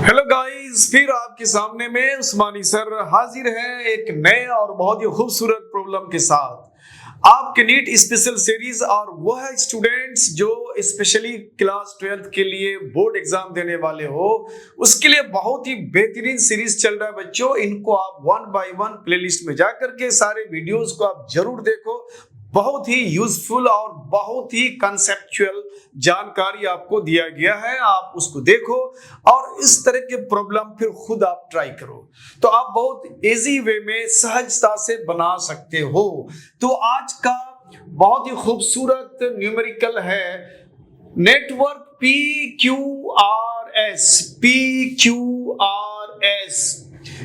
Hello guys, फिर आपके सामने में उस्मानी सर हाजिर है एक नए और बहुत ही खूबसूरत प्रॉब्लम के साथ। आपके नीट स्पेशल सीरीज और वह स्टूडेंट्स जो स्पेशली क्लास 12th के लिए बोर्ड एग्जाम देने वाले हो, उसके लिए बहुत ही बेहतरीन सीरीज चल रहा है बच्चों। इनको आप 1 बाय 1 प्लेलिस्ट में जाकर के सारे वीडियोस को आप जरूर देखो। बहुत ही यूजफुल और बहुत ही कंसेप्चुअल जानकारी आपको दिया गया है, आप उसको देखो और इस तरह के प्रॉब्लम फिर खुद आप ट्राई करो तो आप बहुत इजी वे में सहजता से बना सकते हो। तो आज का बहुत ही खूबसूरत न्यूमेरिकल है network PQRS। PQRS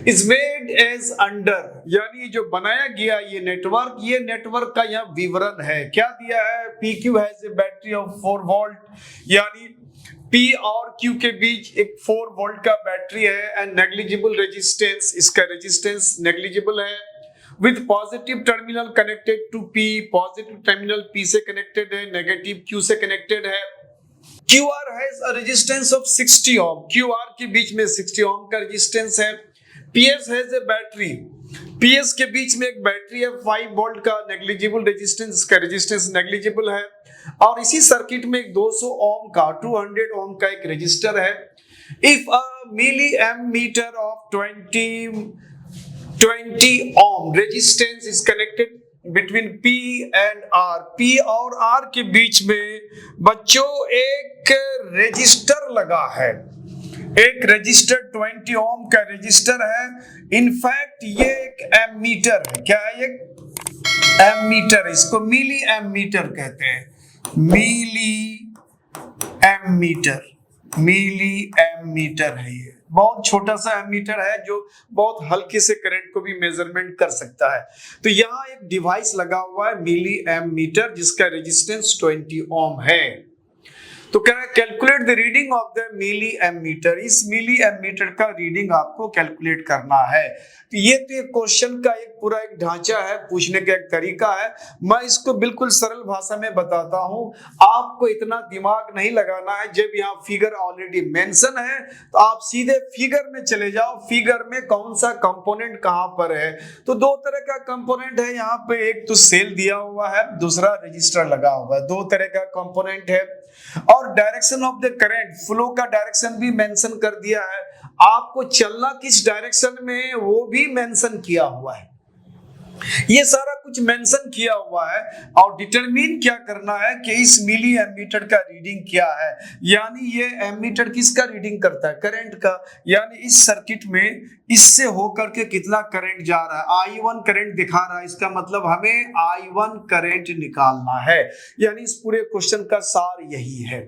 is made as under, यानी जो बनाया गया ये नेटवर्क का यह विवरण है। क्या दिया है? PQ has a battery of 4 volt, यानी P और Q के बीच एक 4 वोल्ट का बैटरी है एंड नेग्लिजिबल रेजिस्टेंस, इसका रेजिस्टेंस नेग्लिजिबल है। With positive terminal connected to P, positive terminal P से कनेक्टेड है, नेगेटिव Q से कनेक्टेड है। QR has a resistance of 60 ohm, QR के बीच में 60 ohm का रेजिस्टेंस है। PS has a battery, PS के बीच में एक बैटरी है 5 वोल्ट का, नेग्लिजिबल रेजिस्टेंस, इसका रेजिस्टेंस नेग्लिजिबल है। और इसी सर्किट में एक 200 ओम का 200 ओम का एक रेजिस्टर है। If a milliammeter of 20 ohm resistance is connected between P and R, P और R के बीच में बच्चों एक रेजिस्टर लगा है, एक रजिस्टर 20 ओम का रजिस्टर है। इनफैक्ट ये एक एमीटर है। क्या है ये? एमीटर, इसको मिली एमीटर कहते हैं। मिली एमीटर है, ये बहुत छोटा सा एमीटर है जो बहुत हल्के से करंट को भी मेजरमेंट कर सकता है। तो यहाँ एक डिवाइस लगा हुआ है मिली एमीटर जिसका रेजिस्टेंस 20 ओम है। तो कह रहा है calculate the reading of the milliammeter, इस मिली एमीटर का रीडिंग आपको कैलकुलेट करना है। तो ये तो एक क्वेश्चन का एक पूरा एक ढांचा है, पूछने का एक तरीका है। मैं इसको बिल्कुल सरल भाषा में बताता हूं, आपको इतना दिमाग नहीं लगाना है। जब यहाँ फिगर ऑलरेडी मेंशन है तो आप सीधे फिगर में चले जाओ, फिगर में कौन सा कंपोनेंट कहां पर है। तो दो तरह का कंपोनेंट है यहाँ पे, एक तो सेल दिया हुआ है, दूसरा रजिस्टर लगा हुआ है। दो तरह का कंपोनेंट है और direction of the current, flow का डायरेक्शन भी मेंशन कर दिया है। आपको चलना किस डायरेक्शन में वो भी मेंशन किया हुआ है। ये सारा कुछ मेंशन किया हुआ है और डिटरमिन क्या करना है कि इस मिली एमीटर का रीडिंग क्या है, यानी ये एमीटर किसका रीडिंग करता है? करंट का। यानी इस सर्किट में इससे होकर के कितना करंट जा रहा है, I1 करंट दिखा रहा है, इसका मतलब हमें I1 करंट निकालना है। यानी इस पूरे क्वेश्चन का सार यही है।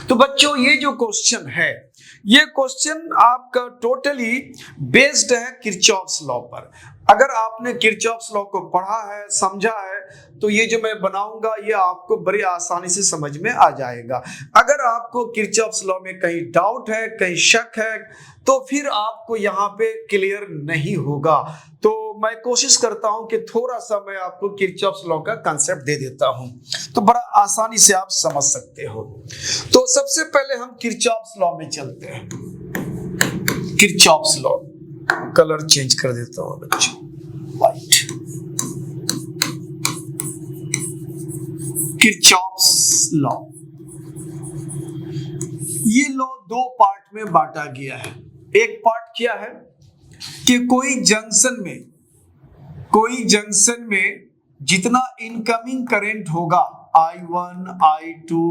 तो बच्चों ये जो क्वेश्चन है, ये क्वेश्चन आपका टोटली बेस्ड है किरचॉफ्स लॉ पर। अगर आपने किरचॉफ्स लॉ को पढ़ा है, समझा है, तो ये जो मैं बनाऊंगा ये आपको बड़ी आसानी से समझ में आ जाएगा। अगर आपको किरचॉफ्स लॉ में कहीं डाउट है, कहीं शक है, तो फिर आपको यहाँ पे क्लियर नहीं होगा। तो मैं कोशिश करता हूं कि थोड़ा सा मैं आपको किरचॉफ्स लॉ का कांसेप्ट दे देता हूं, तो बड़ा आसानी से आप समझ सकते हो। तो सबसे पहले हम किरचॉफ्स लॉ में चलते हैं। किरचॉफ्स लॉ, कलर चेंज कर देता हूं बच्चों, व्हाइट। किरचॉफ्स लॉ, ये लॉ दो पार्ट में बांटा गया है। एक पार्ट क्या है कि कोई जंक्शन में जितना इनकमिंग करंट होगा, I1, I2,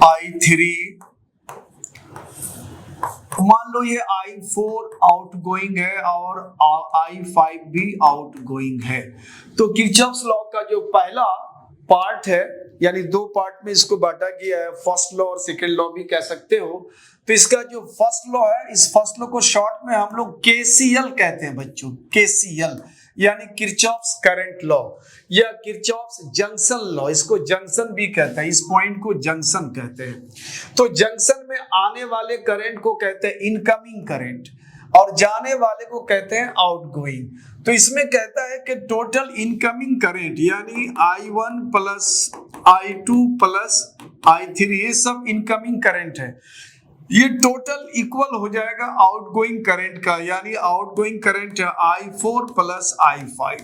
I3, मान लो ये I4 आउटगोइंग है और I5 भी आउटगोइंग है। तो किरचॉफ्स लॉ का जो पहला पार्ट है, यानी दो पार्ट में इसको बांटा गया है, फर्स्ट लॉ और सेकंड लॉ भी कह सकते हो। तो इसका जो फर्स्ट लॉ है, इस फर्स्ट लॉ को शॉर्ट में हम लोग KCL कहते हैं बच्चों, KCL यानी किरचॉफ्स करंट लॉ या किरचॉफ्स जंक्शन लॉ, इसको जंक्शन भी कहते हैं, इस पॉइंट को जंक्शन कहते हैं। तो जंक्शन में आने वाले करंट को कहते हैं इनकमिंग करंट और जाने वाले को कहते हैं आउटगोइंग। तो इसमें कहता है कि टोटल इनकमिंग करंट यानी I1 plus I2 plus I3, ये सब इनकमिंग करंट है। ये टोटल इक्वल हो जाएगा आउटगोइंग करंट का, यानी outgoing current I4 plus I5।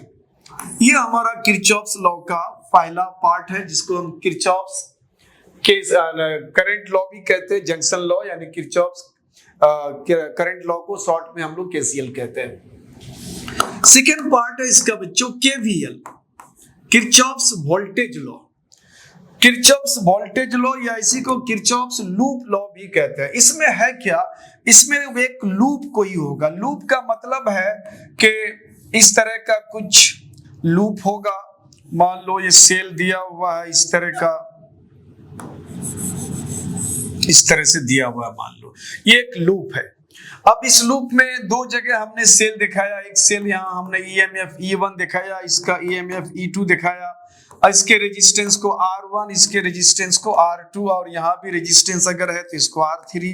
ये हमारा किरचॉफ्स लॉ का पहला पार्ट है, जिसको हम किरचॉफ्स के करंट लॉ भी कहते हैं, जंक्शन लॉ, यानी किरचॉफ्स करंट लॉ को शॉर्ट में हम लोग KCL कहते हैं। सेकेंड पार्ट है इसका बच्चों KVL, Kirchhoff's voltage law. Kirchhoff's voltage law या इसी को किरचॉफ्स लूप लॉ भी कहते हैं। इसमें है क्या, इसमें एक लूप कोई होगा। लूप का मतलब है कि इस तरह का कुछ लूप होगा। मान लो ये सेल दिया हुआ है, इस तरह का, इस तरह से दिया हुआ है, मान लो ये एक लूप है। अब इस लूप में दो जगह हमने सेल दिखाया, एक सेल यहाँ हमने EMF E1 दिखाया, इसका EMF E2 दिखाया, इसके रेजिस्टेंस को R1, इसके रेजिस्टेंस को R2, और यहाँ भी रेजिस्टेंस अगर है तो इसको R3।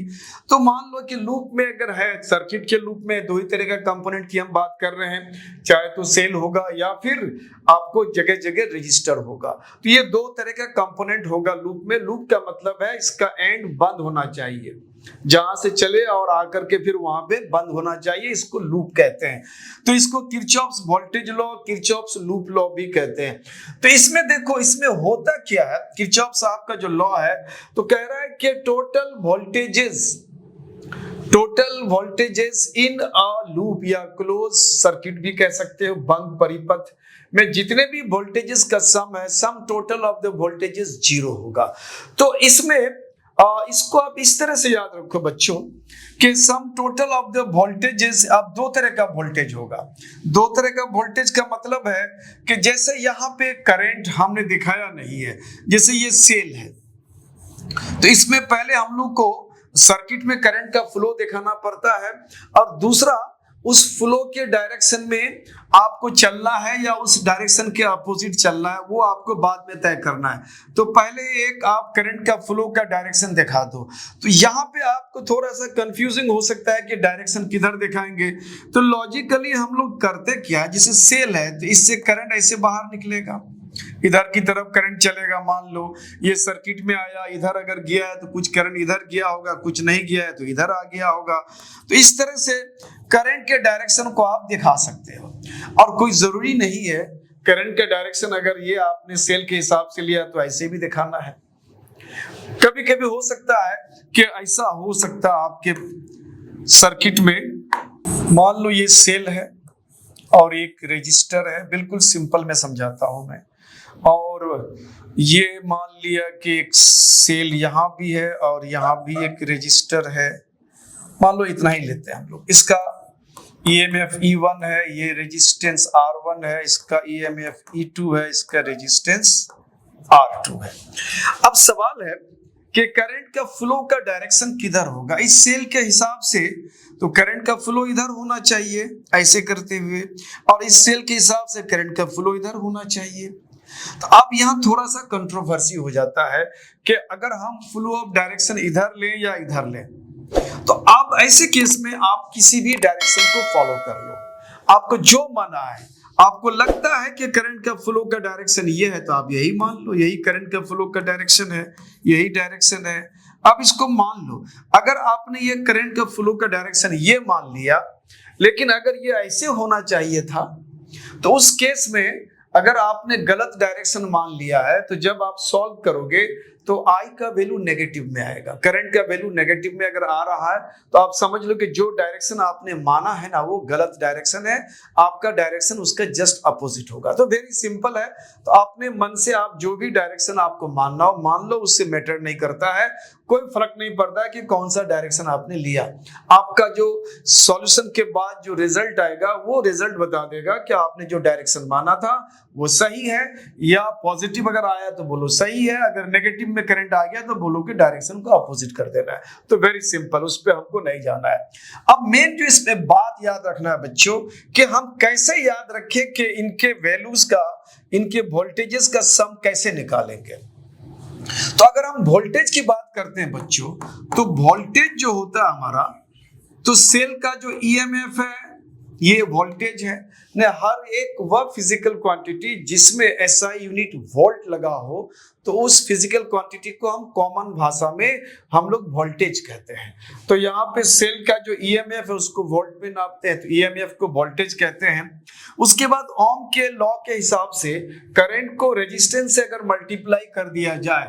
तो मान लो कि लूप में अगर है, सर्किट के लूप में दो ही तरह का कंपोनेंट की हम बात कर रहे हैं, चाहे तो सेल होगा या फिर आपको जगह जगह रजिस्टर होगा। तो ये दो तरह का कंपोनेंट होगा लूप में। लूप का मतलब है इसका एंड बंद होना चाहिए, जहां से चले और आकर के फिर वहां पे बंद होना चाहिए, इसको लूप कहते हैं। तो इसको Kirchhoff's voltage law, Kirchhoff's loop law भी कहते हैं। तो इसमें देखो, इसमें होता क्या है, किरचॉफ साहब का जो लॉ है तो कह रहा है कि total voltages in a loop या क्लोज सर्किट भी कह सकते हो, बंद परिपथ में जितने भी वोल्टेजेस का सम है, sum total of the voltages 0 होगा। तो इसमें इसको आप इस तरह से याद रखो बच्चों कि sum total of the voltages, अब दो तरह का वोल्टेज होगा। दो तरह का वोल्टेज का मतलब है कि जैसे यहाँ पे करंट हमने दिखाया नहीं है, जैसे ये सेल है, तो इसमें पहले हम लोग को सर्किट में करंट का फ्लो दिखाना पड़ता है, और दूसरा उस फ्लो के डायरेक्शन में आपको चलना है या उस डायरेक्शन के अपोजिट चलना है, वो आपको बाद में तय करना है। तो पहले एक आप करंट का फ्लो का डायरेक्शन दिखा दो। तो यहाँ पे आपको थोड़ा सा कंफ्यूजिंग हो सकता है कि डायरेक्शन किधर दिखाएंगे। तो लॉजिकली हम लोग करते क्या है, जैसे सेल है तो इससे करंट ऐसे बाहर निकलेगा, इधर की तरफ करंट चलेगा। मान लो ये सर्किट में आया, इधर अगर गया है तो कुछ करंट इधर गया होगा, कुछ नहीं गया है तो इधर आ गया होगा। तो इस तरह से करंट के डायरेक्शन को आप दिखा सकते हो, और कोई जरूरी नहीं है करंट का डायरेक्शन अगर ये आपने सेल के हिसाब से लिया तो ऐसे भी दिखाना है। कभी कभी हो सकता है कि ऐसा हो सकता है आपके सर्किट में, मान लो ये सेल है और एक रजिस्टर है, बिल्कुल सिंपल में समझाता हूं मैं, और ये मान लिया कि एक सेल यहाँ भी है और यहाँ भी एक रजिस्टर है, मान लो इतना ही लेते हैं हम लोग। इसका EMF E1 है, ये रेजिस्टेंस R1 है, इसका EMF E2 है, इसका रेजिस्टेंस R2 है। अब सवाल है कि करंट का फ्लो का डायरेक्शन किधर होगा। इस सेल के हिसाब से तो करंट का फ्लो इधर होना चाहिए ऐसे करते हुए, और इस सेल के हिसाब से करंट का फ्लो इधर होना चाहिए। तो अब यहाँ थोड़ा सा कंट्रोवर्सी हो जाता है कि अगर हम फ्लो ऑफ डायरेक्शन इधर लें या इधर लें, तो आप ऐसे केस में आप किसी भी डायरेक्शन को फॉलो कर लो, आपको जो माना है। आपको लगता है कि करंट का फ्लो का डायरेक्शन ये है तो आप यही मान लो, यही करंट का फ्लो का डायरेक्शन है, यही डायरेक्शन है। अब इसको मान लो, अगर आपने ये करंट का फ्लो का डायरेक्शन ये मान लिया, लेकिन अगर ये ऐसे होना चाहिए था, तो उस केस में अगर आपने गलत डायरेक्शन मान लिया है तो जब आप सॉल्व करोगे तो I का वैल्यू नेगेटिव में आएगा। करंट का वैल्यू नेगेटिव में अगर आ रहा है तो आप समझ लो कि जो डायरेक्शन आपने माना है ना वो गलत डायरेक्शन है, आपका डायरेक्शन उसका जस्ट अपोजिट होगा। तो वेरी सिंपल है, तो अपने मन से आप जो भी डायरेक्शन आपको मानना हो मान लो, उससे मैटर नहीं करता है, कोई फर्क नहीं पड़ता है कि कौन सा डायरेक्शन आपने लिया। आपका जो सॉल्यूशन के बाद जो रिजल्ट आएगा वो रिजल्ट बता देगा कि आपने जो डायरेक्शन माना था वो सही है, या पॉजिटिव अगर आया तो बोलो सही है, अगर नेगेटिव में करंट आ गया तो बोलो कि डायरेक्शन को अपोजिट कर देना है। तो वेरी सिंपल, उस पर हमको नहीं जाना है। अब मेन जो इसमें बात याद रखना है बच्चों कि हम कैसे याद रखें कि इनके वैल्यूज का, इनके वोल्टेजेस का सम कैसे निकालेंगे। तो अगर हम वोल्टेज की बात करते हैं बच्चों, तो वोल्टेज जो होता है हमारा, तो सेल का जो EMF है ये वोल्टेज है न, हर एक वह फिजिकल क्वांटिटी जिसमें एसआई यूनिट वोल्ट लगा हो तो उस फिजिकल क्वांटिटी को हम कॉमन भाषा में हम लोग वोल्टेज कहते हैं। तो यहाँ पे सेल का जो ईएमएफ है उसको वोल्ट में नापते हैं, तो ईएमएफ को वोल्टेज कहते हैं। उसके बाद ओम के लॉ के हिसाब से करंट को रेजिस्टेंस से अगर मल्टीप्लाई कर दिया जाए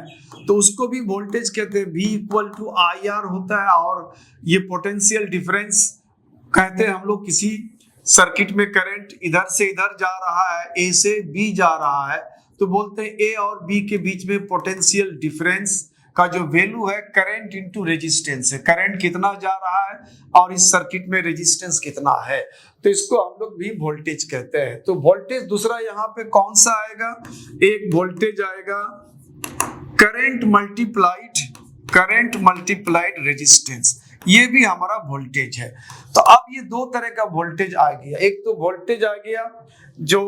तो उसको भी वोल्टेज कहते हैं। V equal to I R होता है, और ये पोटेंशियल डिफरेंस कहते हैं हम लोग किसी सर्किट में करंट इधर से इधर जा रहा है, ए से बी जा रहा है, तो बोलते हैं ए और बी के बीच में पोटेंशियल डिफरेंस का जो वैल्यू है करंट इनटू रेजिस्टेंस है। करंट कितना जा रहा है और इस सर्किट में रेजिस्टेंस कितना है, तो इसको हम लोग भी वोल्टेज कहते हैं। तो वोल्टेज दूसरा यहाँ पे कौन सा आएगा, एक वोल्टेज आएगा करंट मल्टीप्लाइड रेजिस्टेंस, ये भी हमारा वोल्टेज है। तो अब ये दो तरह का वोल्टेज आ गया, एक तो वोल्टेज आ गया जो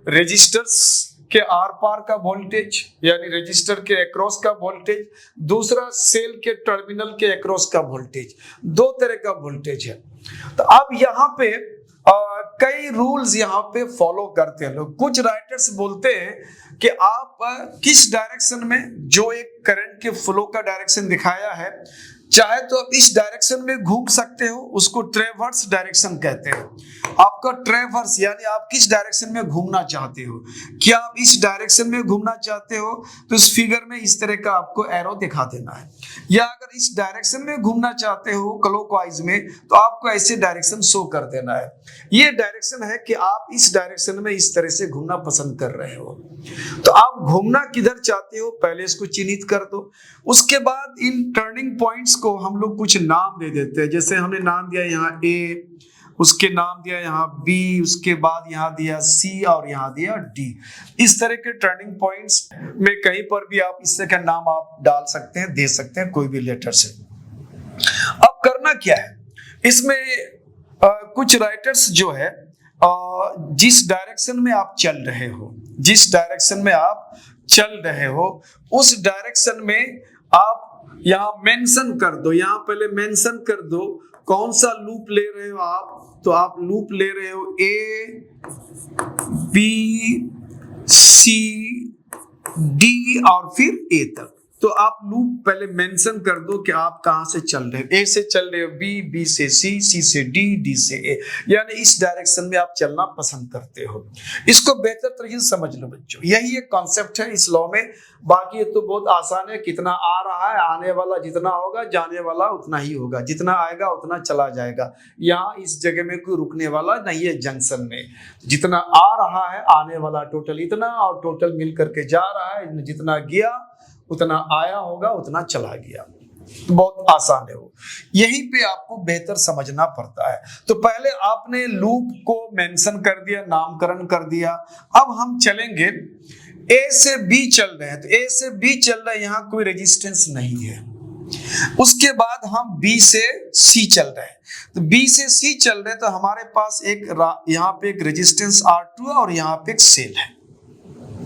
रेजिस्टर्स के आर पार का वोल्टेज यानी रेजिस्टर के अक्रॉस का वोल्टेज, दूसरा सेल के टर्मिनल के अक्रॉस का वोल्टेज, दो तरह का वोल्टेज है। तो अब यहाँ पे कई रूल्स यहाँ पे फॉलो करते हैं लोग। कुछ राइटर्स बोलते हैं कि आप किस डायरेक्शन में, जो एक करंट के फ्लो का डायरेक्शन दिखाया है, चाहे तो आप इस डायरेक्शन में घूम सकते हो, उसको ट्रेवर्स डायरेक्शन कहते हैं। आपका ट्रेवर्स यानी आप किस डायरेक्शन में घूमना चाहते हो, क्या आप इस डायरेक्शन में घूमना चाहते हो तो इस फिगर में इस तरह का आपको एरो दिखा देना है, या अगर इस डायरेक्शन में घूमना चाहते हो क्लॉकवाइज में तो आपको ऐसे डायरेक्शन शो कर देना है। ये डायरेक्शन है कि आप इस डायरेक्शन में इस तरह से घूमना पसंद कर रहे हो। तो आप घूमना किधर चाहते हो पहले इसको चिन्हित कर दो। उसके बाद इन टर्निंग पॉइंट्स को हम लोग कुछ नाम दे देते हैं, जैसे हमने नाम दिया यहाँ ए, उसके नाम दिया यहाँ बी, उसके बाद यहाँ दिया सी और यहाँ दिया डी। इस तरह के टर्निंग पॉइंट्स में कहीं पर भी आप इस तरह का नाम आप डाल सकते हैं, दे सकते हैं कोई भी लेटर से। अब करना क्या है इसमें, कुछ राइटर्स जो है जिस डायरेक्शन में आप चल रहे हो उस डायरेक्शन में आप यहाँ मेंशन कर दो, यहाँ पहले मेंशन कर दो कौन सा लूप ले रहे हो आप। तो आप लूप ले रहे हो ए बी सी डी और फिर ए तक, तो आप लूप पहले मेंशन कर दो कि आप कहां से चल रहे हो। ए से चल रहे हो बी, बी से सी, सी से डी, डी से ए, यानी इस डायरेक्शन में आप चलना पसंद करते हो। इसको बेहतर तरीके से समझ लो बच्चों, यही एक कॉन्सेप्ट है इस लॉ में। बाकी ये तो बहुत आसान है, कितना आ रहा है, आने वाला जितना होगा जाने वाला उतना ही होगा, जितना आएगा उतना चला जाएगा। यहाँ इस जगह में कोई रुकने वाला नहीं है, जंक्शन में जितना आ रहा है आने वाला टोटल इतना, और टोटल मिल करके जा रहा है, जितना गया उतना आया होगा उतना चला गया। बहुत आसान है वो, यहीं पे आपको बेहतर समझना पड़ता है। तो पहले आपने लूप को मेंशन कर दिया, नामकरण कर दिया। अब हम चलेंगे ए से बी चल रहे हैं, तो ए से बी चल रहे हैं, यहाँ कोई रेजिस्टेंस नहीं है। उसके बाद हम बी से सी चल रहे हैं, तो बी से सी चल रहे हैं, तो हमारे पास एक यहाँ पे एक रेजिस्टेंस R2 है और यहाँ पे एक सेल है।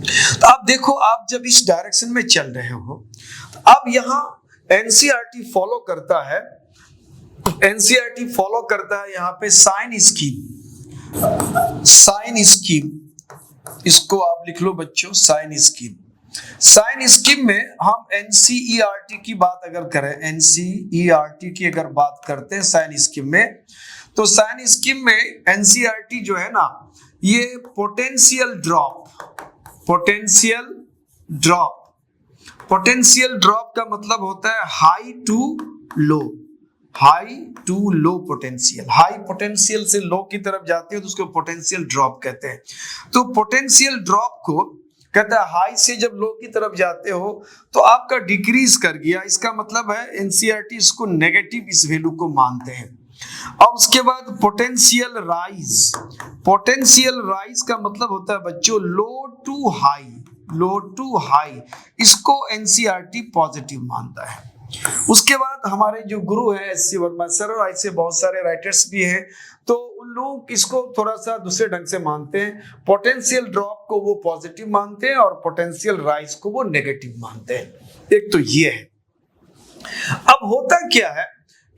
तो आप देखो, आप जब इस डायरेक्शन में चल रहे हो तो अब यहाँ एनसीईआरटी फॉलो करता है यहाँ पे साइन स्कीम। इसको आप लिख लो बच्चों, साइन स्कीम में हम एनसीईआरटी की बात अगर करें, एनसीईआरटी की अगर बात करते हैं साइन स्कीम में, तो साइन स्कीम में एनसीईआरटी जो है ना, ये पोटेंशियल ड्रॉप का मतलब होता है high to low potential. High potential से लो की तरफ जाते हो तो उसको पोटेंशियल ड्रॉप कहते हैं। तो पोटेंशियल ड्रॉप को कहता है हाई से जब लो की तरफ जाते हो तो आपका डिक्रीज कर गया, इसका मतलब है एनसीईआरटी इसको नेगेटिव इस वैल्यू को मानते हैं। और उसके बाद पोटेंशियल राइज का मतलब होता है बच्चों लो टू हाई, इसको एनसीईआरटी पॉजिटिव मानता है। उसके बाद हमारे जो गुरु है एस.सी. वर्मा सर, और ऐसे बहुत सारे राइटर्स भी हैं, तो उन लोग इसको थोड़ा सा दूसरे ढंग से मानते हैं। पोटेंशियल ड्रॉप को वो पॉजिटिव मानते हैं और पोटेंशियल राइज को वो नेगेटिव मानते हैं। एक तो ये है। अब होता क्या है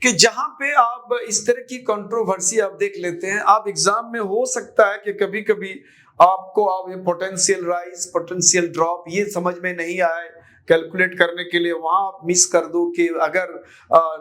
कि जहां पे आप इस तरह की कंट्रोवर्सी आप देख लेते हैं, आप एग्जाम में हो सकता है कि कभी कभी आपको आप ये पोटेंशियल राइज पोटेंशियल ड्रॉप ये समझ में नहीं आए कैलकुलेट करने के लिए, वहां आप मिस कर दो कि अगर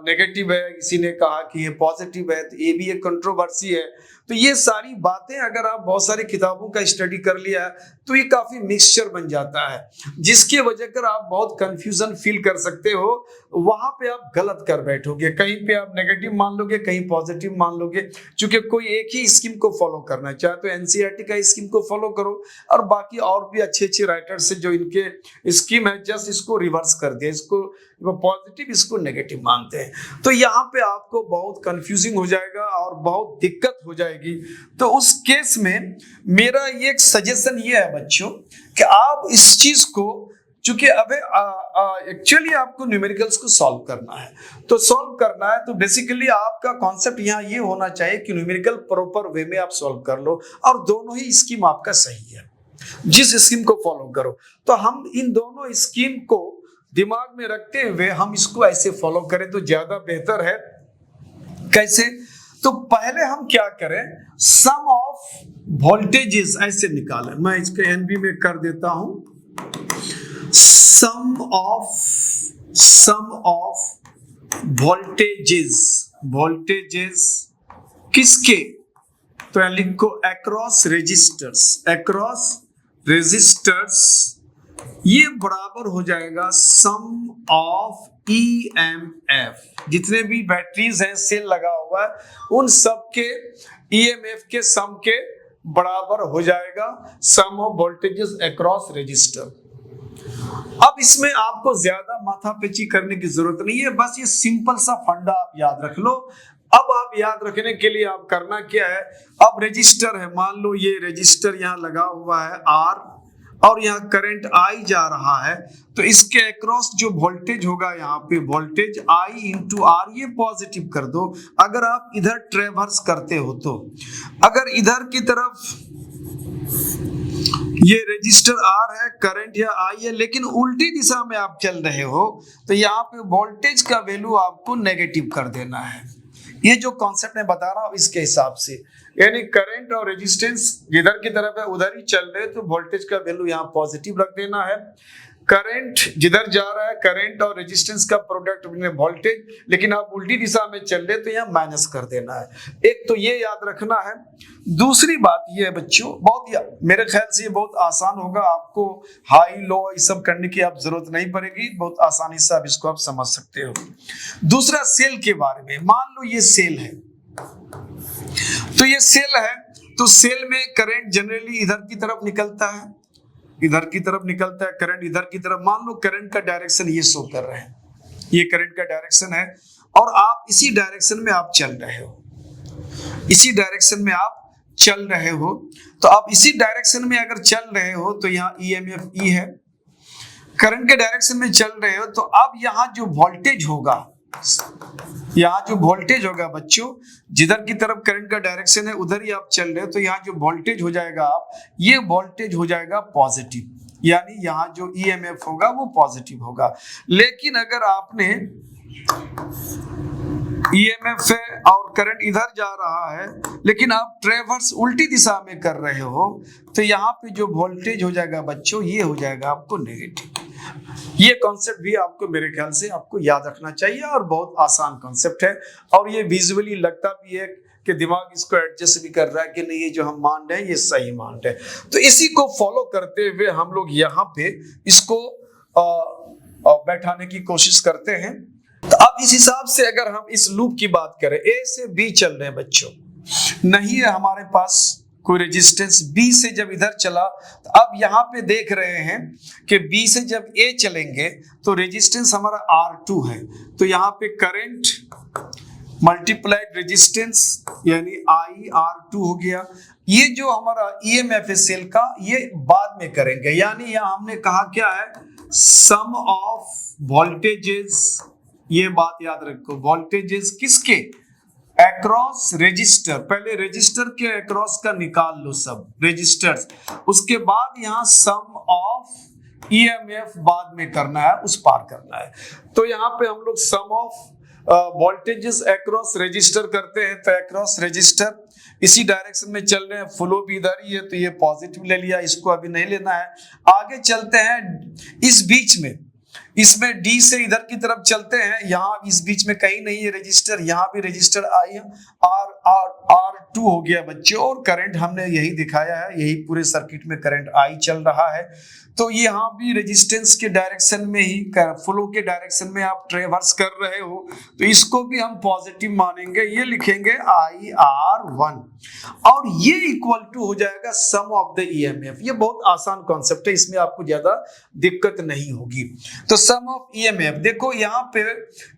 नेगेटिव है, किसी ने कहा कि ये पॉजिटिव है, तो ये भी एक कंट्रोवर्सी है। तो ये सारी बातें अगर आप बहुत सारी किताबों का स्टडी कर लिया तो ये काफी मिक्सचर बन जाता है, जिसकी वजह कर आप बहुत कंफ्यूजन फील कर सकते हो। वहां पे आप गलत कर बैठोगे, कहीं पे आप नेगेटिव मान लोगे, कहीं पॉजिटिव मान लोगे, क्योंकि कोई एक ही स्कीम को फॉलो करना है, चाहे तो एनसीईआरटी का स्कीम को फॉलो करो और बाकी और भी अच्छे अच्छे राइटर्स से जो इनके स्कीम है जस्ट इसको रिवर्स कर दिया, इसको पॉजिटिव इसको नेगेटिव मानते हैं। तो यहाँ पे आपको बहुत कंफ्यूजिंग हो जाएगा और बहुत दिक्कत हो जाएगी। तो उस केस में मेरा ये एक सजेशन ये है बच्चों कि आप इस चीज को, चूंकि अबे एक्चुअली आपको न्यूमेरिकल्स को सॉल्व करना है, तो सॉल्व करना है तो बेसिकली आपका कॉन्सेप्ट यहाँ ये होना चाहिए कि न्यूमेरिकल प्रॉपर वे में आप सॉल्व कर लो और दोनों ही स्कीम आपका सही है, जिस स्कीम को फॉलो करो। तो हम इन दोनों स्कीम को दिमाग में रखते हुए हम इसको ऐसे फॉलो करें तो ज्यादा बेहतर है। कैसे? तो पहले हम क्या करें, सम ऑफ वोल्टेजेस ऐसे निकालें। मैं इसके एनबी में कर देता हूं, सम ऑफ वोल्टेजेस, वोल्टेजेस किसके? तो यहां लिखो अक्रॉस रेजिस्टर्स, ये बराबर हो जाएगा सम ऑफ ईएमएफ। जितने भी बैटरीज हैं, सेल लगा हुआ है, उन सब के ईएमएफ के सम के बराबर हो जाएगा sum of voltages across register. अब इसमें आपको ज्यादा माथापेची करने की जरूरत नहीं है, बस ये सिंपल सा फंडा आप याद रख लो। अब आप याद रखने के लिए आप करना क्या है, अब रजिस्टर है, मान लो ये रजिस्टर यहाँ लगा हुआ है R और यहाँ करंट I जा रहा है, तो इसके अक्रॉस जो वोल्टेज होगा यहाँ पे वोल्टेज I इंटू R, ये पॉजिटिव कर दो। अगर आप इधर ट्रेवर्स करते हो तो, अगर इधर की तरफ ये रजिस्टर R है, करंट या I है, लेकिन उल्टी दिशा में आप चल रहे हो, तो यहाँ पे वोल्टेज का वैल्यू आपको नेगेटिव कर देना है। ये जो कॉन्सेप्ट मैं बता रहा हूँ इसके हिसाब से, यानी करंट और रेजिस्टेंस जिधर की तरफ है उधर ही चल रहे, तो वोल्टेज का वैल्यू यहाँ पॉजिटिव रख देना है। करंट जिधर जा रहा है, करंट और रेजिस्टेंस का प्रोडक्ट वोल्टेज, लेकिन आप उल्टी दिशा में चल रहे तो यहाँ माइनस कर देना है। एक तो ये याद रखना है। दूसरी बात ये है बच्चों, बहुत मेरे ख्याल से ये बहुत आसान होगा, आपको हाई लो ये सब करने की आप जरूरत नहीं पड़ेगी, बहुत आसानी से आप इसको आप समझ सकते हो। दूसरा सेल के बारे में, मान लो ये सेल है, तो ये सेल है, तो सेल में करंट जनरली इधर की तरफ निकलता है, इधर की तरफ निकलता है करंट, इधर की तरफ। मान लो करंट का डायरेक्शन ये शो कर रहे हैं, ये करंट का डायरेक्शन है और आप इसी डायरेक्शन में आप चल रहे हो, इसी डायरेक्शन में आप चल रहे हो। तो आप इसी डायरेक्शन में अगर चल रहे हो तो यहाँ ईएमएफ ई है, करंट के डायरेक्शन में चल रहे हो, तो अब यहाँ जो वोल्टेज होगा, यहाँ जो वोल्टेज होगा बच्चों, जिधर की तरफ करंट का डायरेक्शन है उधर ही आप चल रहे हो, तो यहाँ जो वोल्टेज हो जाएगा आप, ये वोल्टेज हो जाएगा पॉजिटिव, यानी यहाँ जो ईएमएफ होगा वो पॉजिटिव होगा। लेकिन अगर आपने ईएमएफ है और करंट इधर जा रहा है, लेकिन आप ट्रेवर्स उल्टी दिशा में कर रहे हो, तो यहाँ पे जो वोल्टेज हो जाएगा बच्चों, ये हो जाएगा आपको नेगेटिव। ये कॉन्सेप्ट भी आपको मेरे ख्याल से आपको याद रखना चाहिए और बहुत आसान कॉन्सेप्ट है, और ये विजुअली लगता भी है कि दिमाग इसको एडजस्ट भी कर रहा है कि नहीं ये जो हम मान रहे हैं ये सही मान रहे हैं। तो इसी को फॉलो करते हुए हम लोग यहाँ पे इसको बैठाने की कोशिश करते हैं। तो अब इस हिसाब से अगर हम इस लूप की बात करें, ए से बी चल रहे हैं बच्चों, नहीं है हमारे पास कोई रेजिस्टेंस, बी से जब इधर चला, तो अब यहाँ पे देख रहे हैं कि बी से जब ए चलेंगे तो रेजिस्टेंस हमारा R2 है, तो यहाँ पे करंट मल्टीप्लाइड रेजिस्टेंस यानी IR2 हो गया। ये जो हमारा ईएमएफ है सेल का, ये बाद में करेंगे, यानी यहाँ हमने कहा क्या है, सम ऑफ वोल्टेजेस, ये बात याद रखो, वोल्टेजेस किसके, अक्रॉस रेजिस्टर। पहले रेजिस्टर के अक्रॉस का निकाल लो सब रेजिस्टर्स, उसके बाद यहाँ सम ऑफ ईएमएफ बाद में करना है, उस पार करना है। तो यहाँ पे हम लोग सम ऑफ वोल्टेजेस अक्रॉस रजिस्टर करते हैं, तो अक्रॉस रजिस्टर इसी डायरेक्शन में चल रहे हैं, फ्लो भी इधर ही है, तो ये पॉजिटिव ले लिया, इसको अभी नहीं लेना है। आगे चलते हैं, इस बीच में, इसमें डी से इधर की तरफ चलते हैं, यहाँ इस बीच में कहीं नहीं है रजिस्टर, यहाँ भी resistor I R R R two हो गया बच्चों, और करंट हमने यही दिखाया है, यही पूरे सर्किट में करंट आई चल रहा है। तो यहाँ भी रेजिस्टेंस के डायरेक्शन में ही, फ्लो के डायरेक्शन में आप ट्रेवर्स कर रहे हो, तो इसको भी हम पॉजिटिव मानेंगे, ये लिखेंगे आई आर वन, और ये इक्वल टू हो जाएगा सम ऑफ द ईएमएफ। ये बहुत आसान कॉन्सेप्ट है, इसमें आपको ज्यादा दिक्कत नहीं होगी। तो सम ऑफ ईएमएफ, देखो यहाँ पे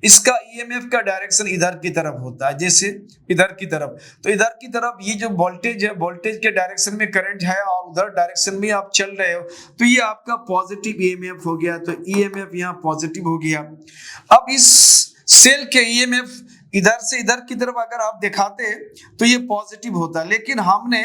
इसका ईएमएफ का डायरेक्शन इधर की तरफ होता है, जैसे इधर की तरफ, तो इधर की तरफ ये जो वोल्टेज है, वोल्टेज के डायरेक्शन में करंट है, और उधर डायरेक्शन में आप चल रहे हो, तो ये आपका पॉजिटिव ईएमएफ हो गया, तो ईएमएफ यहाँ पॉजिटिव हो गया। अब इस सेल के ईएमएफ इधर से इधर की तरफ अगर आप दिखाते तो ये पॉजिटिव होता, लेकिन हमने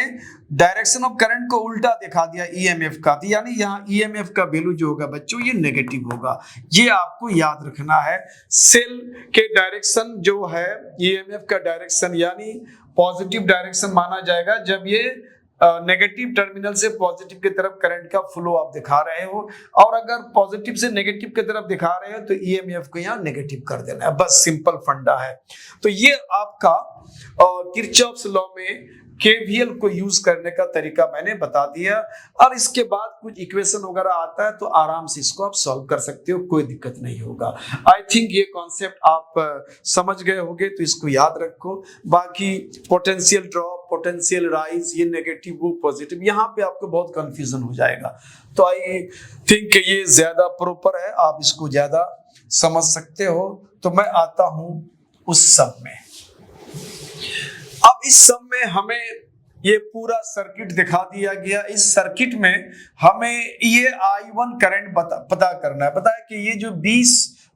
डायरेक्शन ऑफ करंट को उल्टा दिखा दिया ईएमएफ का, तो यानी यहाँ ईएमएफ का वैल्यू जो होगा बच्चों ये नेगेटिव होगा। ये आपको याद रखना है, सेल के डायरेक्शन जो है ईएमएफ का डायरेक्शन यानी पॉजिटिव डायरेक्शन माना जाएगा जब ये नेगेटिव टर्मिनल से पॉजिटिव की तरफ करंट का फ्लो आप दिखा रहे हो, और अगर पॉजिटिव से नेगेटिव की तरफ दिखा रहे हो तो ईएमएफ को यहाँ नेगेटिव कर देना है, बस सिंपल फंडा है। तो ये आपका किरचॉफ्स लॉ में केवीएल को यूज करने का तरीका मैंने बता दिया, और इसके बाद कुछ इक्वेशन वगैरह आता है तो आराम से इसको आप सॉल्व कर सकते हो, कोई दिक्कत नहीं होगा। आई थिंक ये कॉन्सेप्ट आप समझ गए होंगे, तो इसको याद रखो। बाकी पोटेंशियल ड्रॉप, पोटेंशियल राइज, ये नेगेटिव वो पॉजिटिव, यहाँ पे आपको बहुत कंफ्यूजन हो जाएगा, तो आई थिंक ये ज्यादा प्रॉपर है, आप इसको ज्यादा समझ सकते हो। तो मैं आता हूं उस सब में। अब इस सब में हमें ये पूरा सर्किट दिखा दिया गया, इस सर्किट में हमें ये I1 करंट पता करना है। पता है कि ये जो 20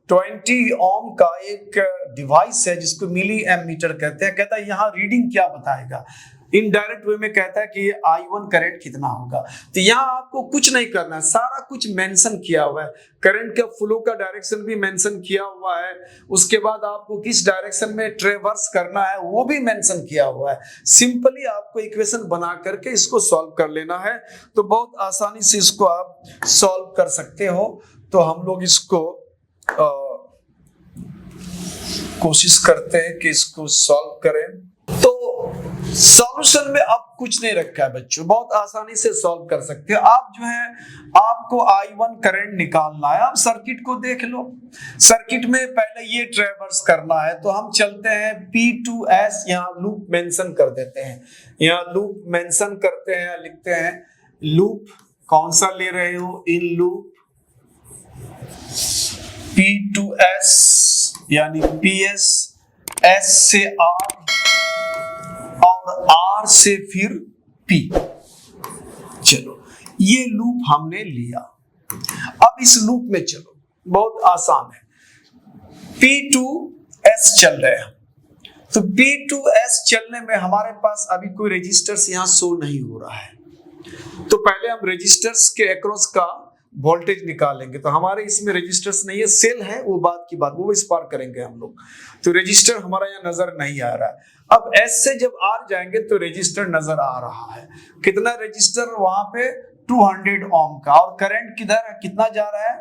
ओम का एक डिवाइस है जिसको मिली एमीटर कहते हैं, कहता है यहाँ रीडिंग क्या बताएगा, इनडायरेक्ट वे में कहता है कि ये I1 करंट कितना होगा। तो यहाँ आपको कुछ नहीं करना है, सारा कुछ मेंशन किया हुआ है, करंट का फ्लो का डायरेक्शन भी मेंशन किया हुआ है, उसके बाद आपको किस डायरेक्शन में ट्रेवर्स करना है वो भी मेंशन किया हुआ है। सिंपली आपको इक्वेशन बना करके इसको सॉल्व कर लेना है, तो बहुत आसानी से इसको आप सॉल्व कर सकते हो। तो हम लोग इसको कोशिश करते हैं कि इसको सॉल्व करें। तो सॉल्यूशन में अब कुछ नहीं रखा है बच्चों, बहुत आसानी से सॉल्व कर सकते हो आप। जो है आपको I1 करंट निकालना है। अब सर्किट को देख लो, सर्किट में पहले ये ट्रेवर्स करना है, तो हम चलते हैं P2S, यहाँ लूप मेंशन कर देते हैं, यहाँ लूप मेंशन करते हैं, लिखते हैं लूप कौन सा ले रहे हो, इन लूप P2S यानी PS, S से R और R से फिर P। चलो ये लूप हमने लिया, अब इस लूप में चलो, बहुत आसान है। P2S चल रहे हैं, तो P2S चलने में हमारे पास अभी कोई रेजिस्टर्स यहाँ शो नहीं हो रहा है, तो पहले हम रेजिस्टर्स के अक्रॉस का वोल्टेज निकालेंगे। तो हमारे इसमें रेजिस्टर्स नहीं है, सेल है, वो बात की बात, वो इस पार करेंगे हम लोग। तो रेजिस्टर हमारा यहाँ नजर नहीं आ रहा है। अब S से जब R जाएंगे तो रेजिस्टर नजर आ रहा है, कितना रेजिस्टर वहां पे 200 ओम का, और करंट किधर कितना जा रहा है,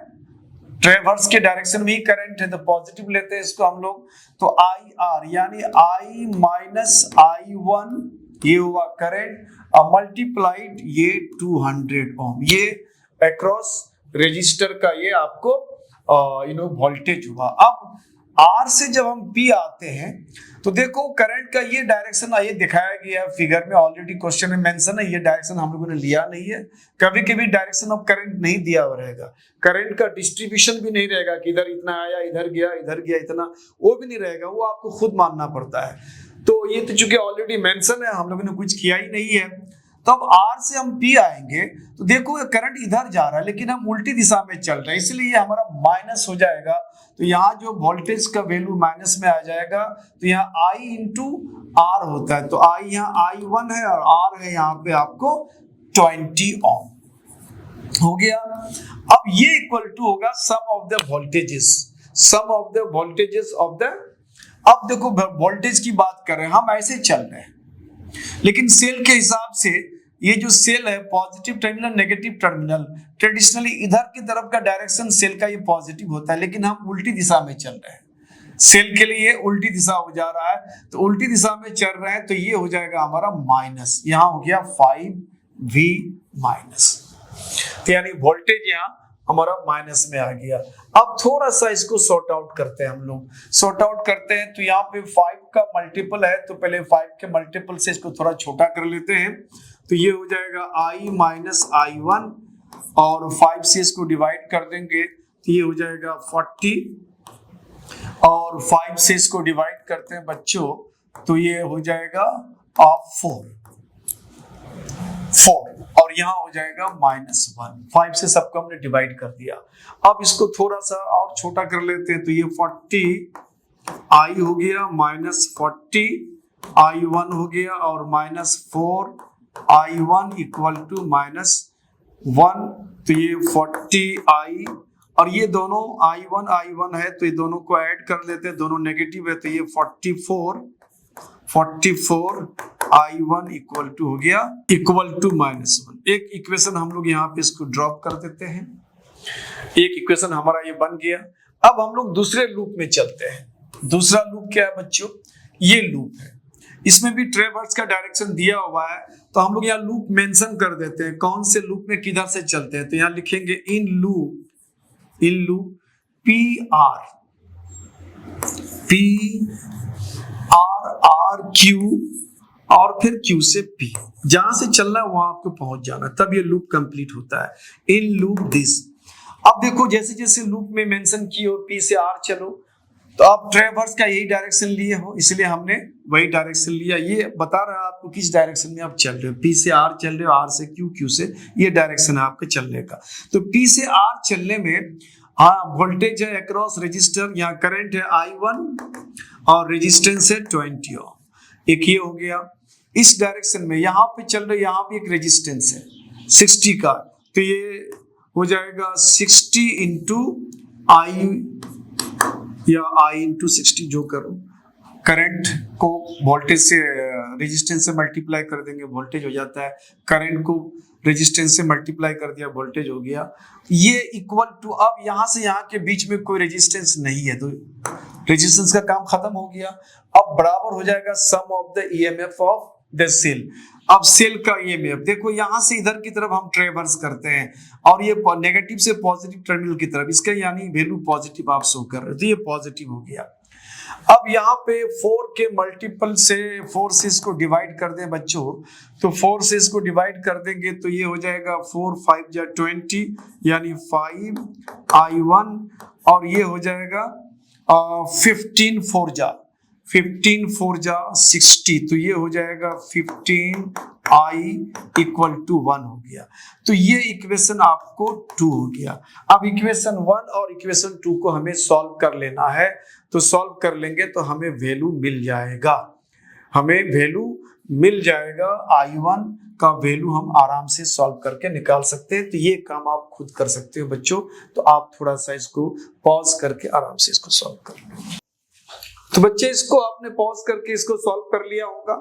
ट्रेवर्स के डायरेक्शन में ही करंट है, तो पॉजिटिव लेते हैं इसको हम लोग। तो IR यानी I माइनस I1 ये हुआ करंट, और मल्टीप्लाइड ये 200 ओम, ये अक्रॉस रेजिस्टर का ये आपको वोल्टेज हुआ। अब R से जब हम P आते हैं तो देखो करंट का ये डायरेक्शन ये दिखाया गया है फिगर में, ऑलरेडी क्वेश्चन में मेंशन है, ये डायरेक्शन हम लोगों ने लिया नहीं है। कभी कभी डायरेक्शन ऑफ करंट नहीं दिया हुआ रहेगा, करंट का डिस्ट्रीब्यूशन भी नहीं रहेगा कि इधर इतना आया, इधर गया इतना, वो भी नहीं रहेगा, वो आपको खुद मानना पड़ता है। तो ये तो चूंकि ऑलरेडी मेंशन है, हम लोगों ने कुछ किया ही नहीं है। तो अब R से हम P आएंगे तो देखो ये करंट इधर जा रहा है, लेकिन हम उल्टी दिशा में चल रहे हैं, इसलिए ये हमारा माइनस हो जाएगा। तो यहाँ जो वोल्टेज का वैल्यू माइनस में आ जाएगा, तो यहाँ I इंटू R होता है, तो I यहाँ I1 है और R है यहाँ पे आपको 20 ओम हो गया। अब ये इक्वल टू होगा sum of the voltages, sum of the voltages of the अब देखो वोल्टेज की बात कर रहे हैं हम, ऐसे चल रहे हैं, लेकिन सेल के हिसाब से ये जो सेल है positive terminal negative terminal, traditionally इधर की तरफ का डायरेक्शन सेल का ये पॉजिटिव होता है, लेकिन हम उल्टी दिशा में चल रहे हैं। सेल के लिए उल्टी दिशा हो जा रहा है, तो उल्टी दिशा में चल रहे हैं तो ये हो जाएगा हमारा माइनस, यहां हो गया 5V माइनस, तो यानी वोल्टेज यहाँ हमारा माइनस में आ गया। अब थोड़ा सा इसको सॉर्ट आउट करते हैं, हम लोग सॉर्ट आउट करते हैं, तो यहाँ पे 5 का मल्टीपल है, तो पहले 5 के मल्टीपल से इसको थोड़ा छोटा कर लेते हैं, तो ये हो जाएगा I माइनस I1, और 5 से इसको डिवाइड कर देंगे तो ये हो जाएगा 40, और 5 से इसको डिवाइड करते हैं बच्चों तो ये हो जाएगा 4, और यहाँ हो जाएगा -1। 5 से सबको हमने डिवाइड कर दिया। अब इसको थोड़ा सा और छोटा कर लेते हैं, तो ये 40I हो गया, -40 I1 हो गया, और -4 I1 इक्वल टू -1, तो ये 40I, और ये दोनों I1 है, तो ये दोनों को ऐड कर लेते हैं, दोनों नेगेटिव है, तो ये 44 I1 इक्वल टू हो गया इक्वल टू -1। एक इक्वेशन हम लोग यहाँ पे इसको ड्रॉप कर देते हैं, एक इक्वेशन हमारा ये बन गया। अब हम लोग दूसरे लूप में चलते हैं। दूसरा लूप क्या है बच्चों, ये लूप है, इसमें भी ट्रेवर्स का डायरेक्शन दिया हुआ है, तो हम लोग यहाँ लूप मेंशन कर देते हैं, कौन से लूप में किधर से चलते हैं, तो यहाँ लिखेंगे इन लूप P Q, और फिर Q से P, जहां से चलना है वहां आपको पहुंच जाना, तब ये लूप कंप्लीट होता है। इन लूप दिस, अब देखो जैसे जैसे लूप में मेंशन किए हो P से R चलो, तो आप ट्रेवर्स का यही डायरेक्शन लिए हो, इसलिए हमने वही डायरेक्शन लिया। ये बता रहा है आपको किस डायरेक्शन में आप चल रहे हो, P से R चल रहे हो, R से Q, Q से, ये डायरेक्शन है आपके चलने का। तो P से R चलने में वोल्टेज है अक्रॉस रजिस्टर, यहाँ करंट है I1 और रेजिस्टेंस है 20 ओम, एक ये हो गया। इस डायरेक्शन में यहाँ पे चल रहे, यहाँ भी एक रेजिस्टेंस है 60 का, तो ये हो जाएगा 60 इंटू I या I इंटू 60 जो करो, करंट को वोल्टेज से रेजिस्टेंस से मल्टीप्लाई कर देंगे, वोल्टेज हो जाता है, करंट को रेजिस्टेंस से मल्टीप्लाई कर दिया, वोल्टेज हो गया। ये इक्वल टू, अब यहाँ से यहाँ के बीच में कोई रेजिस्टेंस नहीं है, तो रेजिस्टेंस का काम खत्म हो गया। अब बराबर हो जाएगा sum of the EMF of the cell. अब सेल का ईएमएफ देखो, यहाँ से इधर की तरफ हम ट्रेवर्स करते हैं, और ये नेगेटिव से पॉजिटिव टर्मिनल की तरफ, इसका यानी वैल्यू पॉजिटिव आप शो कर रहे हो, तो ये पॉजिटिव हो गया। अब यहाँ पे 4 के मल्टीपल से 4 से इसको डिवाइड कर दें बच्चों, तो 4 से इसको डिवाइड कर देंगे तो ये हो जाएगा 4 5 जा 20, यानी 5I1, और ये हो जाएगा 15 4 जा 60, तो ये हो जाएगा 15I इक्वल टू 1 हो गया। तो ये इक्वेशन आपको 2 हो गया। अब इक्वेशन 1 और इक्वेशन 2 को हमें सॉल्व कर लेना है, तो सॉल्व कर लेंगे तो हमें वैल्यू मिल जाएगा, I1 का वैल्यू हम आराम से सॉल्व करके निकाल सकते हैं। तो ये काम आप खुद कर सकते हो बच्चों, तो आप थोड़ा सा इसको पॉज करके आराम से इसको सॉल्व कर लो। तो बच्चे इसको आपने पॉज करके इसको सॉल्व कर लिया होगा।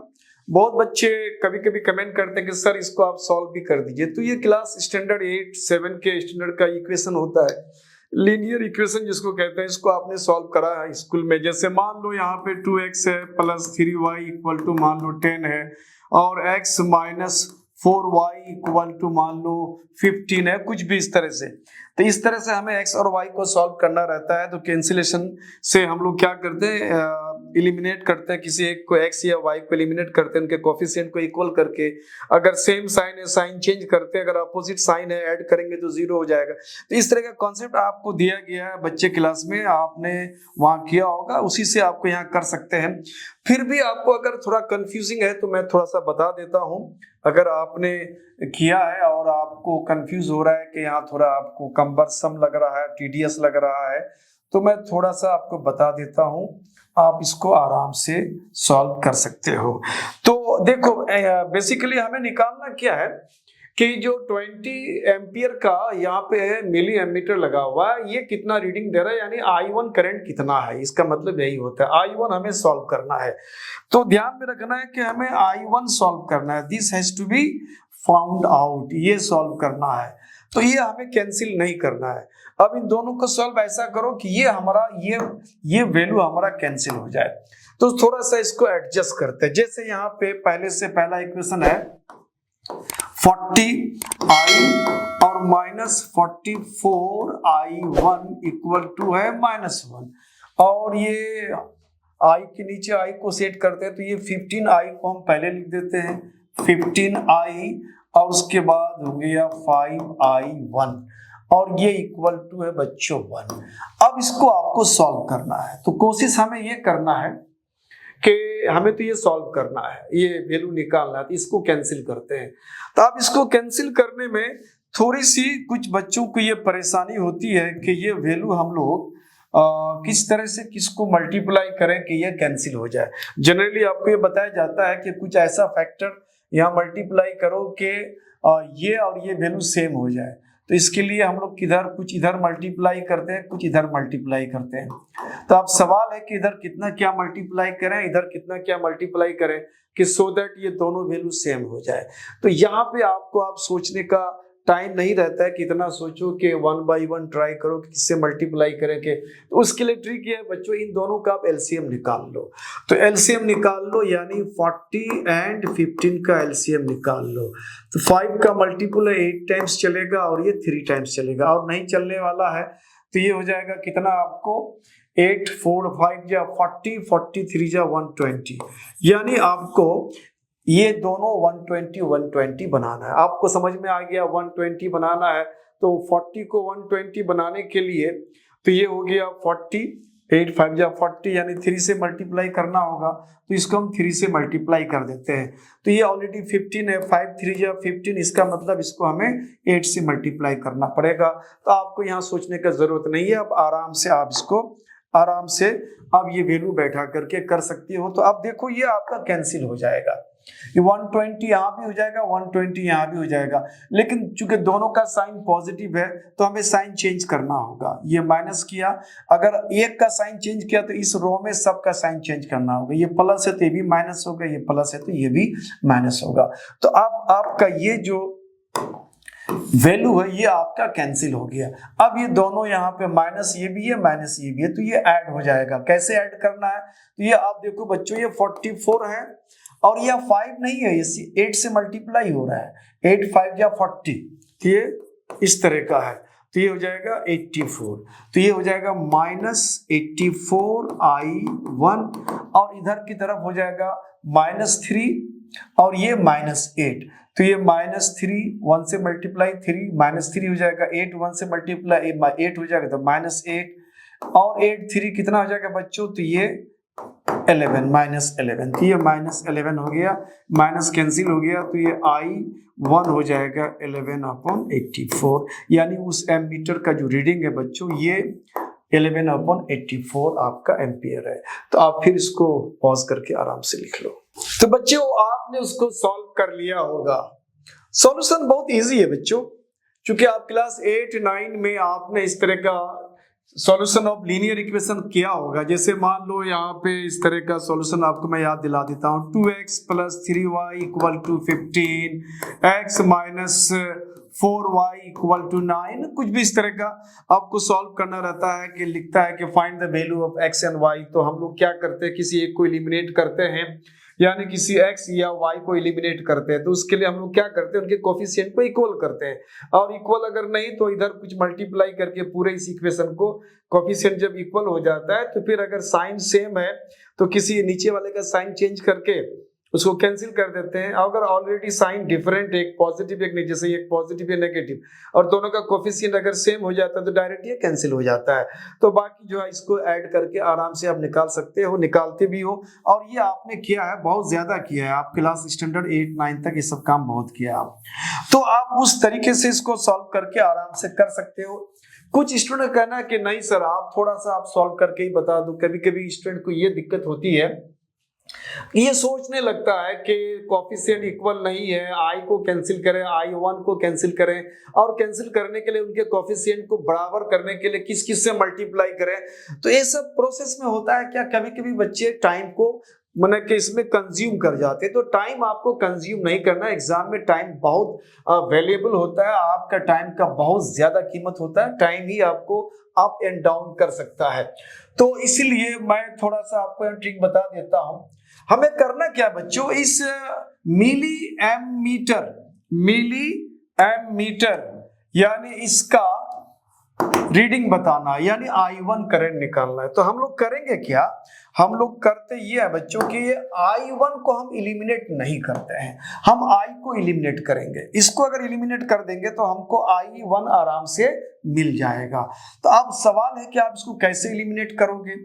बहुत बच्चे कभी कभी कमेंट करते हैं कि सर इसको आप सॉल्व भी कर दीजिए, तो ये क्लास स्टैंडर्ड 8 7 के स्टैंडर्ड का इक्वेशन होता है, लीनियर इक्वेशन जिसको कहते हैं, इसको आपने सॉल्व करा है स्कूल में। जैसे मान लो यहाँ पे 2x है प्लस 3y इक्वल टू मान लो 10 है, और x minus 4y equal to मान लो 15 है, कुछ भी इस तरह से। तो इस तरह से हमें x और y को सॉल्व करना रहता है। तो कैंसिलेशन से हम लोग क्या करते हैं, एलिमिनेट करते हैं, किसी एक को x या y को एलिमिनेट करते हैं, उनके कोफिशिएंट को इक्वल करके। अगर सेम साइन है साइन चेंज करते हैं, अगर अपोजिट साइन है ऐड करेंगे तो 0 हो जाएगा। तो इस तरह का कॉन्सेप्ट आपको दिया गया है बच्चे क्लास में, आपने वहां किया होगा, उसी से आपको यहाँ कर सकते हैं। फिर भी आपको अगर थोड़ा कंफ्यूजिंग है तो मैं थोड़ा सा बता देता हूँ। अगर आपने किया है और आपको कंफ्यूज हो रहा है कि यहाँ थोड़ा आपको कम्बरसम लग रहा है, टीडियस लग रहा है, तो मैं थोड़ा सा आपको बता देता हूँ, आप इसको आराम से सॉल्व कर सकते हो। तो देखो बेसिकली हमें निकालना क्या है, कि जो 20 एम्पियर का यहाँ पे मिली एमीटर लगा हुआ है, ये कितना रीडिंग दे रहा है, यानी I1 करंट कितना है, इसका मतलब यही होता है। I1 हमें सॉल्व करना है, तो ध्यान में रखना है कि हमें I1 सॉल्व करना है। This has to be found out, ये सॉल्व करना है, तो ये हमें कैंसिल नहीं करना है। अब इन दोनों को सॉल्व ऐसा करो कि ये हमारा ये वैल्यू हमारा कैंसिल हो जाए। तो थोड़ा सा इसको एडजस्ट करते हैं। जैसे यहाँ पे पहले से पहला इक्वेशन है 40i और -44i1 इक्वल टू है -1, और ये i के नीचे i को सेट करते हैं, तो ये 15i को हम पहले लिख देते हैं, 15i, और उसके बाद हो गया 5i1, और ये इक्वल टू है बच्चों 1। अब इसको आपको सॉल्व करना है, तो कोशिश हमें ये करना है कि हमें तो ये सॉल्व करना है, ये वैल्यू निकालना है, तो इसको कैंसिल करते हैं। तो अब इसको कैंसिल करने में थोड़ी सी कुछ बच्चों को ये परेशानी होती है कि ये वैल्यू हम लोग किस तरह से किसको मल्टीप्लाई करें कि ये कैंसिल हो जाए। जनरली आपको ये बताया जाता है कि कुछ ऐसा फैक्टर यहाँ मल्टीप्लाई करो कि ये और ये वैल्यू सेम हो जाए। तो इसके लिए हम लोग कुछ इधर मल्टीप्लाई करते हैं, कुछ इधर मल्टीप्लाई करते हैं। तो अब सवाल है कि इधर कितना क्या मल्टीप्लाई करें, इधर कितना क्या मल्टीप्लाई करें, कि सो दैट ये दोनों वैल्यू सेम हो जाए। तो यहाँ पे आपको आप सोचने का टाइम नहीं रहता है कि इतना सोचो कि 1 बाई 1 ट्राई करो कि किससे मल्टीप्लाई करें के। तो उसके लिए ट्रिक ये है बच्चों, इन दोनों का आप एलसीएम निकाल लो। तो एलसीएम निकाल लो, यानी 40 एंड 15 का एलसीएम निकाल लो। तो 5 का मल्टीपल है 8 टाइम्स चलेगा, और ये 3 टाइम्स चलेगा, और नहीं चलने वाला है तो ये हो जाएगा कितना आपको 8 4 5 जा 40, 43 जा 120, यानी आपको ये दोनों 120 बनाना है। आपको समझ में आ गया 120 बनाना है, तो 40 को 120 बनाने के लिए तो ये हो गया 40, 8 5 जा 40, यानी 3 से मल्टीप्लाई करना होगा, तो इसको हम 3 से मल्टीप्लाई कर देते हैं। तो ये ऑलरेडी 15 है, 5 3 जा 15, इसका मतलब इसको हमें 8 से मल्टीप्लाई करना पड़ेगा। तो आपको यहाँ सोचने का जरूरत नहीं है, अब आराम से आप इसको आराम से अब ये वैल्यू बैठा करके कर सकती हो। तो अब देखो ये आपका कैंसिल हो जाएगा, ये 120 यहाँ भी हो जाएगा, 120 यहाँ भी हो जाएगा, लेकिन चूंकि दोनों का साइन पॉजिटिव है तो हमें साइन चेंज करना होगा। ये माइनस किया, अगर एक का साइन चेंज किया तो इस रो में सबका साइन चेंज करना होगा। ये प्लस है तो ये भी माइनस होगा, ये प्लस है तो ये भी माइनस होगा। तो अब आपका ये जो वैल्यू है ये आपका कैंसिल हो गया। अब ये दोनों यहाँ पे माइनस ये भी है, माइनस ये भी है, तो ये ऐड हो जाएगा। कैसे ऐड करना है, तो ये आप देखो बच्चों, ये 44 है और यह 5 नहीं है, ये 8 से मल्टीप्लाई हो रहा है, 8 5 या 40, तो ये इस तरह का है, तो ये हो जाएगा 84, तो ये हो जाएगा -84i1, और इधर की तरफ हो जाएगा -3 और ये -8, तो ये -3 1 से मल्टीप्लाई 3 -3 हो जाएगा, 8 1 से मल्टीप्लाई 8 हो जाएगा तो -8, और 8 3 कितना हो जाएगा बच्चों, तो ये 11 -11, तो ये -11 हो गया, माइनस कैंसिल हो गया, तो ये I1 हो जाएगा 11/84, यानी उस एमीटर का जो रीडिंग है बच्चों ये 11/84 आपका एम्पियर है। तो आप फिर इसको पॉज करके आराम से लिख लो। तो बच्चों आपने उसको सॉल्व कर लिया होगा। सॉल्यूशन बहुत इजी है बच्चों, क्योंकि आप क्लास 8 9 में आपने इस तरह का सॉल्यूशन ऑफ लीनियर इक्वेशन किया होगा। जैसे मान लो यहाँ पे इस तरह का सॉल्यूशन आपको मैं याद दिला देता हूँ, 2x + 3y = 15, x - 4y = 9, कुछ भी इस तरह का आपको सॉल्व करना रहता है कि लिखता है कि find the value of x and y। तो हम लोग क्या करते हैं, किसी एक को एलिमिनेट करते हैं, यानी किसी x या y को एलिमिनेट करते हैं। तो उसके लिए हम लोग क्या करते हैं, उनके कोफिशिएंट को इक्वल करते हैं, और इक्वल अगर नहीं तो इधर कुछ मल्टीप्लाई करके पूरे इस इक्वेशन को कोफिशिएंट जब इक्वल हो जाता है तो फिर अगर साइन सेम है तो किसी नीचे वाले का साइन चेंज करके उसको कैंसिल कर देते हैं। अगर ऑलरेडी साइन डिफरेंट, एक पॉजिटिव एक जैसे एक पॉजिटिव या नेगेटिव, और दोनों का कोफिशिएंट अगर सेम हो जाता है तो डायरेक्ट ये कैंसिल हो जाता है। तो बाकी जो है इसको ऐड करके आराम से आप निकाल सकते हो, निकालते भी हो, और ये आपने किया है, बहुत ज्यादा किया है, आप क्लास स्टैंडर्ड 8 9 तक ये सब काम बहुत किया आप। तो आप उस तरीके से इसको सॉल्व करके आराम से कर सकते हो। कुछ स्टूडेंट कहना है कि नहीं सर आप थोड़ा सा आप सॉल्व करके ही बता दो। कभी कभी स्टूडेंट को ये दिक्कत होती है ये सोचने लगता है कि कोफिशिएंट इक्वल नहीं है, आई को कैंसिल करें, I1 को कैंसिल करें, और कैंसिल करने के लिए उनके कोफिशिएंट को बराबर करने के लिए किस किस से मल्टीप्लाई करें। तो ये सब प्रोसेस में होता है क्या, कभी कभी बच्चे टाइम को मैंने कि इसमें कंज्यूम कर जाते हैं। तो टाइम आपको कंज्यूम नहीं करना, एग्जाम में टाइम बहुत वैल्यूएबल होता है, आपका टाइम का बहुत ज्यादा कीमत होता है, टाइम ही आपको अप एंड डाउन कर सकता है। तो इसीलिए मैं थोड़ा सा आपको ट्रिक बता देता हूं। हमें करना क्या बच्चों, इस मिली एम मीटर यानी इसका रीडिंग बताना, यानी I1 करंट निकालना है। तो हम लोग करेंगे क्या, हम लोग करते ये है बच्चों कि ये I1 को हम इलिमिनेट नहीं करते हैं, हम I को इलिमिनेट करेंगे। इसको अगर इलिमिनेट कर देंगे तो हमको I1 आराम से मिल जाएगा। तो अब सवाल है कि आप इसको कैसे इलिमिनेट करोगे।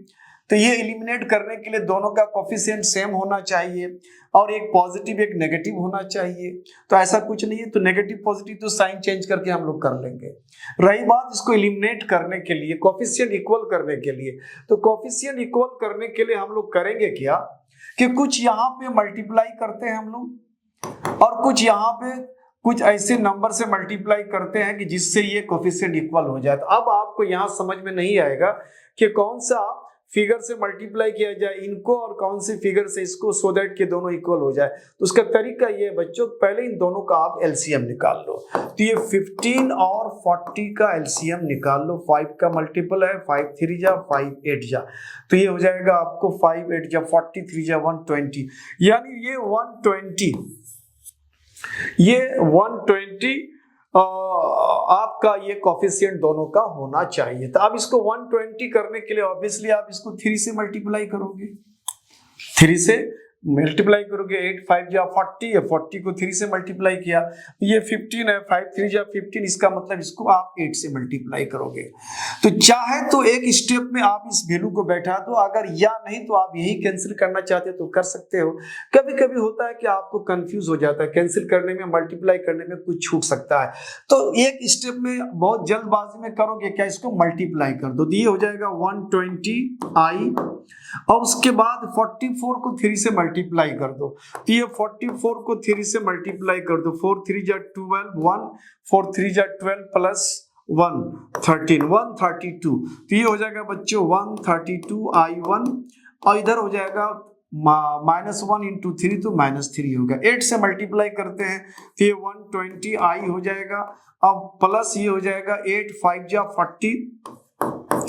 तो ये इलिमिनेट करने के लिए दोनों का कोफिशिएंट सेम होना चाहिए और एक पॉजिटिव एक नेगेटिव होना चाहिए। तो ऐसा कुछ नहीं है, तो नेगेटिव पॉजिटिव तो साइन चेंज करके हम लोग कर लेंगे। रही बात इसको इलिमिनेट करने के लिए, कोफिशिएंट इक्वल करने के लिए, तो कोफिशिएंट इक्वल करने के लिए हम लोग करेंगे क्या कि कुछ यहाँ पे मल्टीप्लाई करते हैं हम लोग, और कुछ यहाँ पे कुछ ऐसे नंबर से मल्टीप्लाई करते हैं कि जिससे ये कोफिशिएंट इक्वल हो जाए। तो अब आपको यहाँ समझ में नहीं आएगा कि कौन सा फिगर से मल्टीप्लाई किया जाए इनको और कौन से फिगर से इसको, सो दैट के दोनों इक्वल हो जाए। तो उसका तरीका ये है बच्चों, पहले इन दोनों का आप एलसीएम निकाल लो। तो ये 15 और 40 का एलसीएम निकाल लो। 5 का मल्टीपल है 5 3 जा 5 8 जा, तो ये हो जाएगा आपको 5 8 जा 40 3 जा 120, यानी ये 120 आपका ये कोफिशिएंट दोनों का होना चाहिए। तो अब इसको 120 करने के लिए ऑब्वियसली आप इसको 3 से मल्टीप्लाई करोगे, 3 से मल्टीप्लाई करोगे, 8 5 जा 40 है, 40 को 3 से मल्टीप्लाई किया, ये 15 है, 5 3 जा 15, इसका मतलब इसको आप 8 से मल्टीप्लाई करोगे। तो चाहे तो एक स्टेप में आप इस वैल्यू को बैठा दो, अगर या नहीं तो आप यही कैंसिल करना चाहते हो तो कर सकते हो। कभी कभी होता है कि आपको कंफ्यूज हो जाता है, कैंसिल करने में मल्टीप्लाई करने में कुछ छूट सकता है, तो एक स्टेप में बहुत जल्दबाजी में करोगे क्या, इसको मल्टीप्लाई कर दो। तो ये हो जाएगा 120i, और उसके बाद 44 को 3 से मल्टीप्लाई कर दो। तो ये 44 को 3 से मल्टीप्लाई कर दो, 4 3 जा 12, 1 4 3 जा 12 प्लस 1 13, 132। तो ये हो जाएगा बच्चों 132i1, और इधर हो जाएगा -1 इंटू 3, तो -3 होगा। 8 से मल्टीप्लाई करते हैं तो ये 120i हो जाएगा, अब प्लस ये हो जाएगा 8 5 जा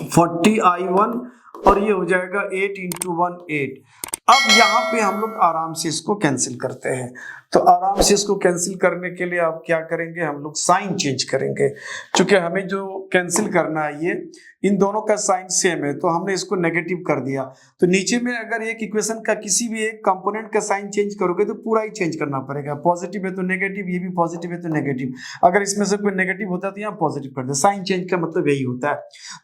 40i1, और ये हो जाएगा 8 इंटू 1 8। अब यहाँ पे हम लोग आराम से इसको कैंसिल करते हैं। तो आराम से इसको कैंसिल करने के लिए आप क्या करेंगे, हम लोग साइन चेंज करेंगे, क्योंकि हमें जो कैंसिल करना है ये इन दोनों का साइन सेम है, तो हमने इसको नेगेटिव कर दिया। तो नीचे में अगर एक इक्वेशन का किसी भी एक कंपोनेंट का साइन चेंज करोगे तो पूरा ही चेंज करना पड़ेगा, पॉजिटिव है तो नेगेटिव, ये भी पॉजिटिव है तो नेगेटिव, अगर इसमें से कोई नेगेटिव होता है तो यहाँ पॉजिटिव कर दे। साइन चेंज का मतलब यही होता है।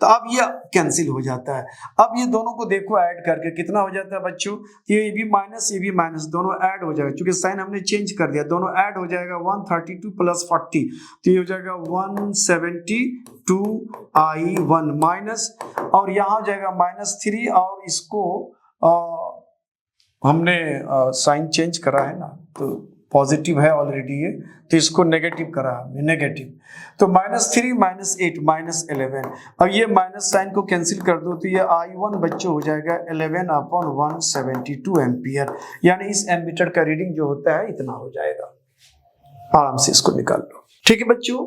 तो अब ये कैंसिल हो जाता है। अब ये दोनों को देखो ऐड करके कितना हो जाता है बच्चों, ये भी माइनस ये भी माइनस, दोनों ऐड हो जाएगा, क्योंकि साइन हमने चेंज कर दिया, दोनों ऐड हो जाएगा 132 प्लस 40, तो ये हो जाएगा 172i1 माइनस, और यहाँ हो जाएगा -3, और इसको हमने साइन चेंज करा है ना, तो पॉजिटिव है ऑलरेडी ये, तो इसको नेगेटिव करा हमने, नेगेटिव, तो -3 -8 -11। अब ये माइनस साइन को कैंसिल कर दो, तो ये I1 बच्चों हो जाएगा 11/172 एम्पियर, यानी इस एमीटर का रीडिंग जो होता है इतना हो जाएगा। आराम से इसको निकाल लो। ठीक है बच्चों,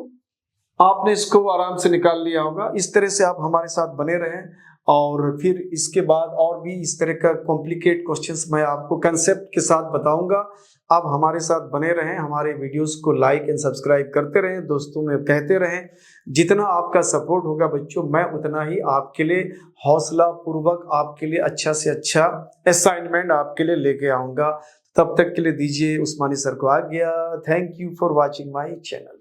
आपने इसको आराम से निकाल लिया होगा। इस तरह से आप हमारे साथ बने रहें, और फिर इसके बाद और भी इस तरह का कॉम्प्लिकेट क्वेश्चंस मैं आपको कंसेप्ट के साथ बताऊंगा। आप हमारे साथ बने रहें, हमारे वीडियोस को लाइक एंड सब्सक्राइब करते रहें, दोस्तों में कहते रहें। जितना आपका सपोर्ट होगा बच्चों, मैं उतना ही आपके लिए हौसला पूर्वक आपके लिए अच्छा से अच्छा असाइनमेंट आपके लिए लेके आऊँगा। तब तक के लिए दीजिए उस्मानी सर को आज्ञा। Thank you for watching my channel.